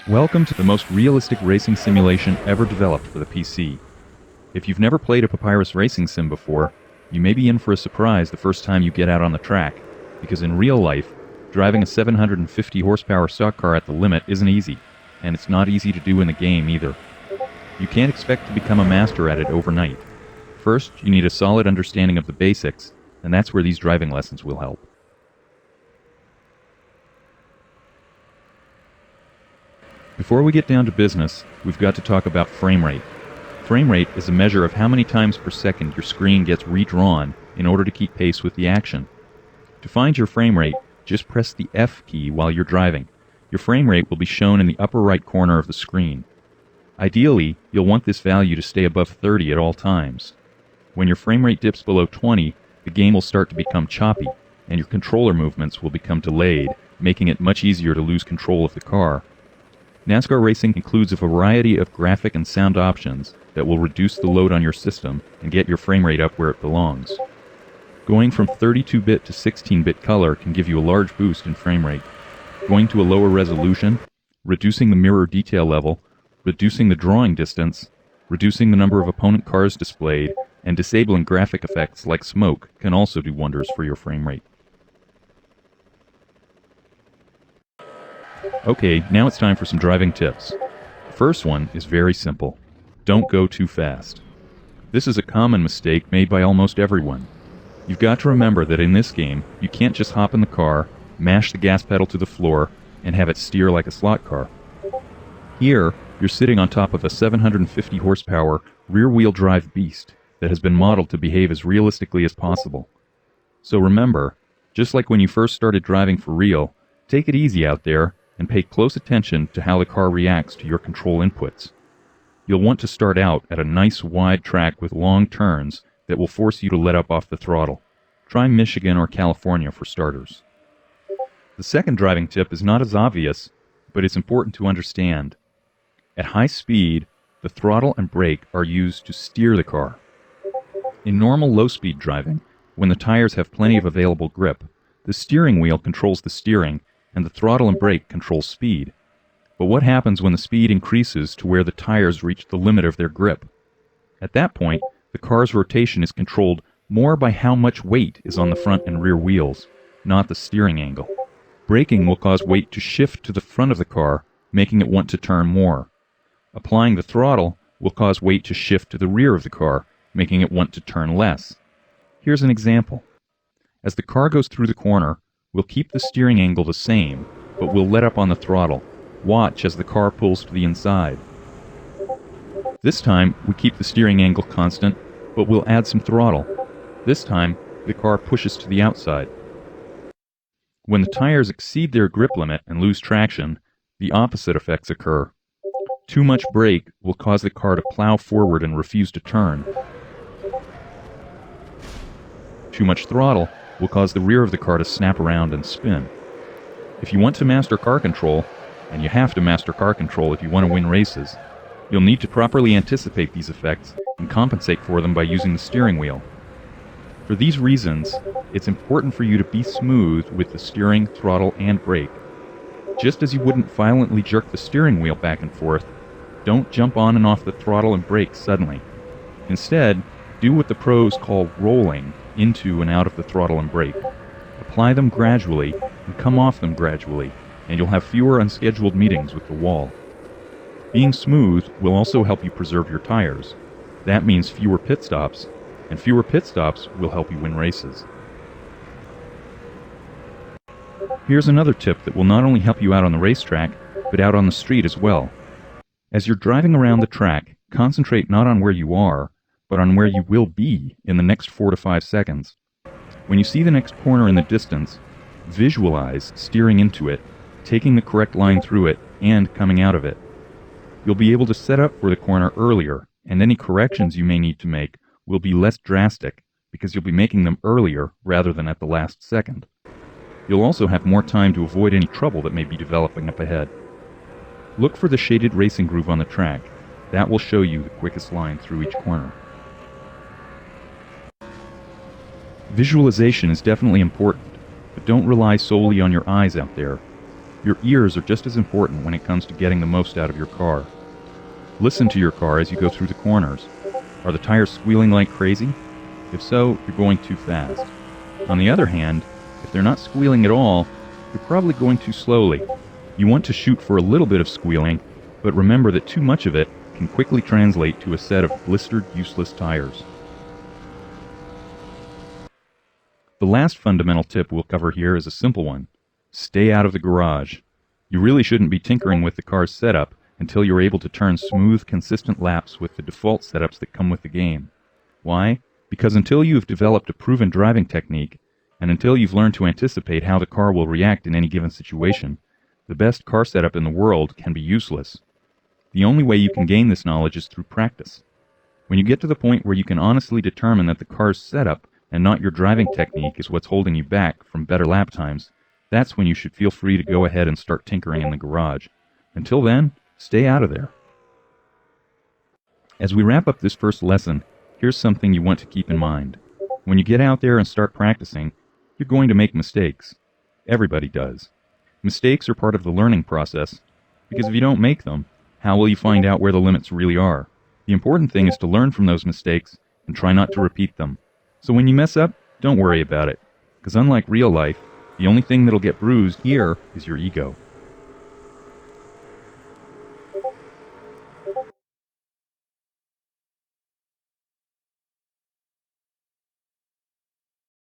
Welcome to the most realistic racing simulation ever developed for the PC. If you've never played a Papyrus racing sim before, you may be in for a surprise the first time you get out on the track, because in real life, driving a 750 horsepower stock car at the limit isn't easy, and it's not easy to do in the game either. You can't expect to become a master at it overnight. First, you need a solid understanding of the basics, and that's where these driving lessons will help. Before we get down to business, we've got to talk about frame rate. Frame rate is a measure of how many times per second your screen gets redrawn in order to keep pace with the action. To find your frame rate, just press the F key while you're driving. Your frame rate will be shown in the upper right corner of the screen. Ideally, you'll want this value to stay above 30 at all times. When your frame rate dips below 20, the game will start to become choppy, and your controller movements will become delayed, making it much easier to lose control of the car. Nascar racing includes a variety of graphic and sound options that will reduce the load on your system and get your frame rate up where it belongs. Going from 32-bit to 16-bit color can give you a large boost in frame rate. Going to a lower resolution, reducing the mirror detail level, reducing the drawing distance, reducing the number of opponent cars displayed, and disabling graphic effects like smoke can also do wonders for your frame rate. Okay, now it's time for some driving tips. The first one is very simple. Don't go too fast. This is a common mistake made by almost everyone. You've got to remember that in this game, you can't just hop in the car, mash the gas pedal to the floor, and have it steer like a slot car. Here, you're sitting on top of a 750 horsepower rear-wheel drive beast that has been modeled to behave as realistically as possible. So remember, just like when you first started driving for real, take it easy out there and pay close attention to how the car reacts to your control inputs. You'll want to start out at a nice wide track with long turns that will force you to let up off the throttle. Try Michigan or California for starters. The second driving tip is not as obvious, but it's important to understand. At high speed, the throttle and brake are used to steer the car. In normal low-speed driving, when the tires have plenty of available grip, the steering wheel controls the steering and the throttle and brake control speed. But what happens when the speed increases to where the tires reach the limit of their grip? At that point, the car's rotation is controlled more by how much weight is on the front and rear wheels, not the steering angle. Braking will cause weight to shift to the front of the car, making it want to turn more. Applying the throttle will cause weight to shift to the rear of the car, making it want to turn less. Here's an example. As the car goes through the corner, we'll keep the steering angle the same, but we'll let up on the throttle. Watch as the car pulls to the inside. This time, we keep the steering angle constant, but we'll add some throttle. This time, the car pushes to the outside. When the tires exceed their grip limit and lose traction, the opposite effects occur. Too much brake will cause the car to plow forward and refuse to turn. Too much throttle will cause the rear of the car to snap around and spin. If you want to master car control, and you have to master car control if you want to win races, you'll need to properly anticipate these effects and compensate for them by using the steering wheel. For these reasons, it's important for you to be smooth with the steering, throttle, and brake. Just as you wouldn't violently jerk the steering wheel back and forth, don't jump on and off the throttle and brake suddenly. Instead, do what the pros call rolling into and out of the throttle and brake. Apply them gradually and come off them gradually, and you'll have fewer unscheduled meetings with the wall. Being smooth will also help you preserve your tires. That means fewer pit stops, and fewer pit stops will help you win races. Here's another tip that will not only help you out on the racetrack, but out on the street as well. As you're driving around the track, concentrate not on where you are, but on where you will be in the next 4 to 5 seconds. When you see the next corner in the distance, visualize steering into it, taking the correct line through it, and coming out of it. You'll be able to set up for the corner earlier, and any corrections you may need to make will be less drastic because you'll be making them earlier rather than at the last second. You'll also have more time to avoid any trouble that may be developing up ahead. Look for the shaded racing groove on the track. That will show you the quickest line through each corner. Visualization is definitely important, but don't rely solely on your eyes out there. Your ears are just as important when it comes to getting the most out of your car. Listen to your car as you go through the corners. Are the tires squealing like crazy? If so, you're going too fast. On the other hand, if they're not squealing at all, you're probably going too slowly. You want to shoot for a little bit of squealing, but remember that too much of it can quickly translate to a set of blistered, useless tires. The last fundamental tip we'll cover here is a simple one. Stay out of the garage. You really shouldn't be tinkering with the car's setup until you're able to turn smooth, consistent laps with the default setups that come with the game. Why? Because until you've developed a proven driving technique, and until you've learned to anticipate how the car will react in any given situation, the best car setup in the world can be useless. The only way you can gain this knowledge is through practice. When you get to the point where you can honestly determine that the car's setup and not your driving technique is what's holding you back from better lap times, that's when you should feel free to go ahead and start tinkering in the garage. Until then, stay out of there. As we wrap up this first lesson, here's something you want to keep in mind. When you get out there and start practicing, you're going to make mistakes. Everybody does. Mistakes are part of the learning process, because if you don't make them, how will you find out where the limits really are? The important thing is to learn from those mistakes and try not to repeat them. So when you mess up, don't worry about it, because unlike real life, the only thing that'll get bruised here is your ego.